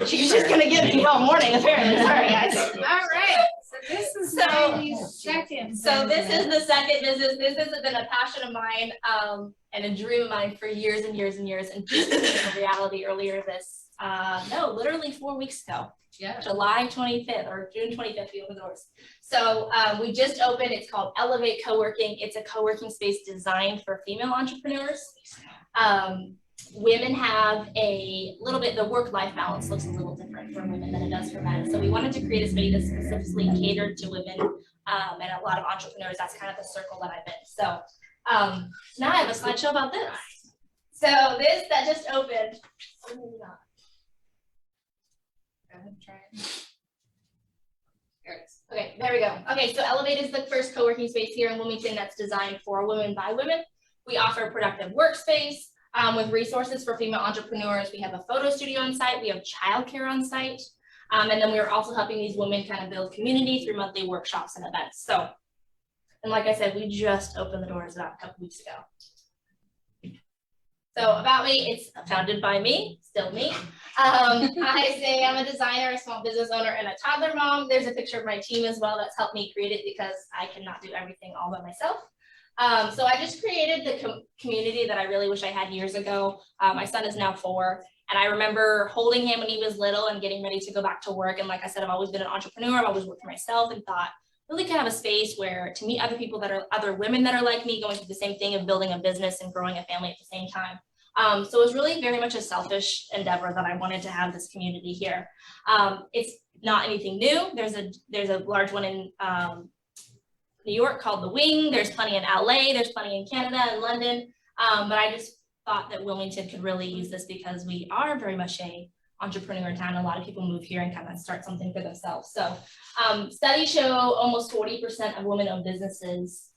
She's just gonna give me all morning, apparently. Sorry, guys. All right. So this is Maggie's second. So this is the second business. This has been a passion of mine and a dream of mine for years and years and years, and just became a reality earlier this, literally 4 weeks ago. Yeah. July 25th or June 25th, we opened the doors. So we just opened, it's called Elevate Coworking. It's a co-working space designed for female entrepreneurs. Women have a little bit, the work-life balance looks a little different for women than it does for men. So we wanted to create a space that's specifically catered to women and a lot of entrepreneurs. That's kind of the circle that I'm in. So now I have a slideshow about this. So this that just opened. Oh, maybe not. Try it. There it is. Okay, there we go. Okay, so Elevate is the first co-working space here in Wilmington that's designed for women by women. We offer a productive workspace with resources for female entrepreneurs. We have a photo studio on site. We have childcare on site. And then we are also helping these women kind of build community through monthly workshops and events. So, and like I said, we just opened the doors about a couple weeks ago. So about me, it's founded by me, still me. I say I'm a designer, a small business owner, and a toddler mom. There's a picture of my team as well that's helped me create it because I cannot do everything all by myself. So I just created the community that I really wish I had years ago. My son is now 4, and I remember holding him when he was little and getting ready to go back to work. And like I said, I've always been an entrepreneur. I've always worked for myself and thought, really kind of a space where to meet other people that are other women that are like me going through the same thing of building a business and growing a family at the same time. So it was really very much a selfish endeavor that I wanted to have this community here. It's not anything new. There's a large one in New York called The Wing. There's plenty in LA. There's plenty in Canada and London. But I just thought that Wilmington could really use this because we are very much a entrepreneur town. A lot of people move here and kind of start something for themselves. So studies show almost 40% of women-owned businesses.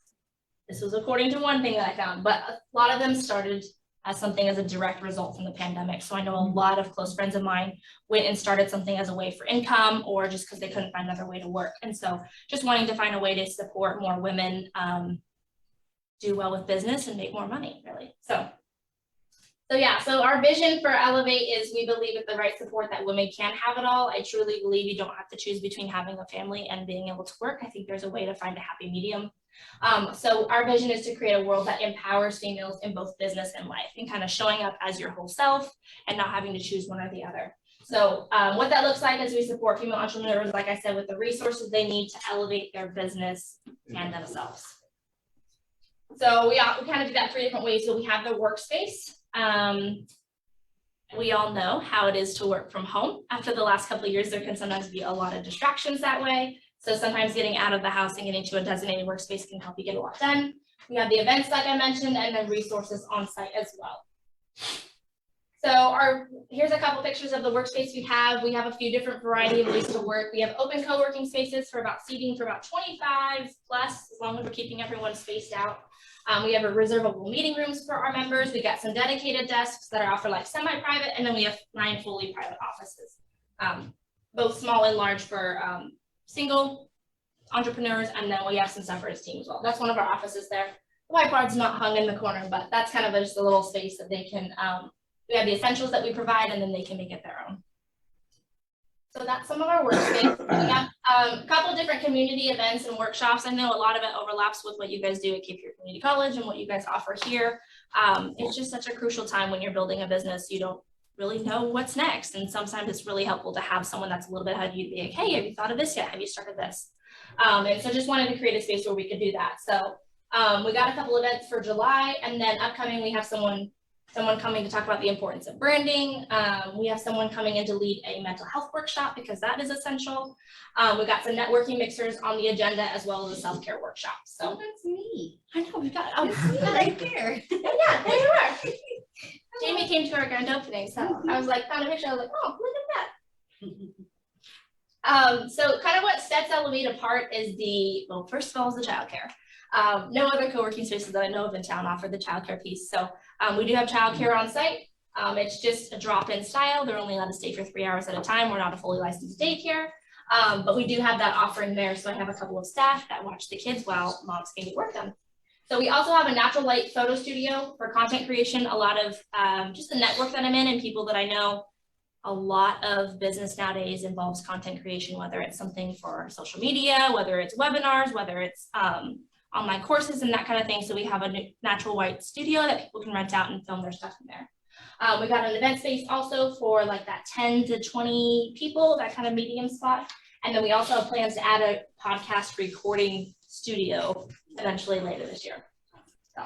This was according to one thing that I found, but a lot of them started as something as a direct result from the pandemic. So I know a lot of close friends of mine went and started something as a way for income or just because they couldn't find another way to work. And so just wanting to find a way to support more women do well with business and make more money, really. So yeah, so our vision for Elevate is we believe with the right support that women can have it all. I truly believe you don't have to choose between having a family and being able to work. I think there's a way to find a happy medium. So our vision is to create a world that empowers females in both business and life and kind of showing up as your whole self and not having to choose one or the other. So what that looks like is we support female entrepreneurs, like I said, with the resources they need to elevate their business and themselves. So we kind of do that 3 different ways. So we have the workspace. We all know how it is to work from home. After the last couple of years, there can sometimes be a lot of distractions that way. So sometimes getting out of the house and getting to a designated workspace can help you get a lot done. We have the events like I mentioned, and then resources on site as well. So here's a couple pictures of the workspace we have. We have a few different variety of ways to work. We have open co-working spaces for about seating for about 25 plus, as long as we're keeping everyone spaced out. We have a reservable meeting rooms for our members. We got some dedicated desks that are offered like semi-private, and then we have 9 fully private offices, both small and large for single entrepreneurs, and then we have some separate teams as well. That's one of our offices there. The whiteboard's not hung in the corner, but that's kind of just a little space that they can, we have the essentials that we provide, and then they can make it their own. So that's some of our workspace. We have a couple different community events and workshops. I know a lot of it overlaps with what you guys do at Cape Fear Community College and what you guys offer here. It's just such a crucial time when you're building a business. You don't really know what's next. And sometimes it's really helpful to have someone that's a little bit ahead of you to be like, hey, have you thought of this yet? Have you started this? And so just wanted to create a space where we could do that. So we got a couple events for July, and then upcoming we have someone coming to talk about the importance of branding. We have someone coming in to lead a mental health workshop because that is essential. We got some networking mixers on the agenda as well as a self-care workshop. So that's me. I know we've got right there. Yeah, there you are. Jamie came to our grand opening, so I was like, found a picture. I was like, oh, look at that. So kind of what sets Elevate apart is first of all, is the childcare. No other co-working spaces that I know of in town offer the childcare piece. So we do have childcare on site. It's just a drop-in style. They're only allowed to stay for 3 hours at a time. We're not a fully licensed daycare, but we do have that offering there. So I have a couple of staff that watch the kids while moms can get work done. So we also have a natural light photo studio for content creation. A lot of just the network that I'm in and people that I know, A lot of business nowadays involves content creation, whether it's something for social media, whether it's webinars, whether it's online courses and that kind of thing. So we have a natural white studio that people can rent out and film their stuff in there. We got an event space also for like that 10 to 20 people, that kind of medium spot. And then we also have plans to add a podcast recording studio eventually later this year. So.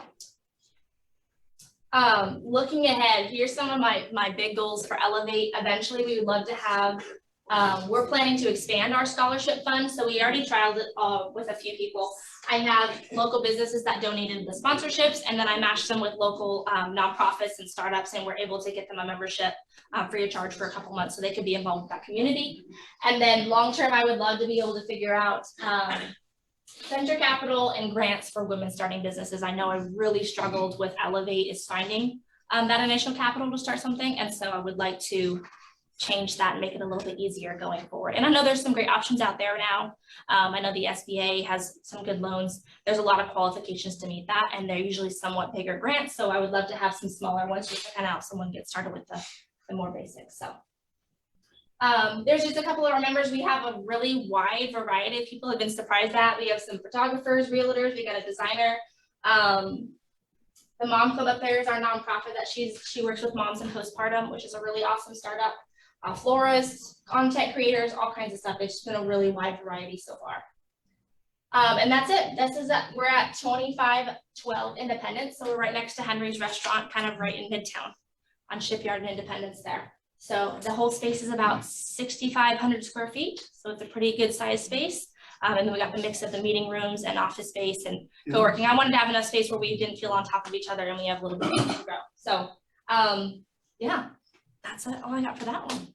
Looking ahead, here's some of my big goals for Elevate. Eventually, we would love to have, we're planning to expand our scholarship fund. So we already trialed it with a few people. I have local businesses that donated the sponsorships, and then I matched them with local nonprofits and startups, and we're able to get them a membership free of charge for a couple months so they could be involved with that community. And then long term, I would love to be able to figure out venture capital and grants for women starting businesses. I know I really struggled with Elevate is finding that initial capital to start something. And so I would like to change that and make it a little bit easier going forward. And I know there's some great options out there now. I know the SBA has some good loans. There's a lot of qualifications to meet that, and they're usually somewhat bigger grants. So I would love to have some smaller ones just to kind of help someone get started with the more basics. So. There's just a couple of our members. We have a really wide variety of people. Have been surprised at. We have some photographers, realtors. We got a designer. The Mom Club up there is our nonprofit that she works with moms in postpartum, which is a really awesome startup. Florists, content creators, all kinds of stuff. It's just been a really wide variety so far. And that's it. We're at 2512 Independence, so we're right next to Henry's Restaurant, kind of right in Midtown on Shipyard and Independence there. So the whole space is about 6,500 square feet. So it's a pretty good sized space. And then we got the mix of the meeting rooms and office space and co-working. I wanted to have enough space where we didn't feel on top of each other and we have a little bit of room to grow. So yeah, that's all I got for that one.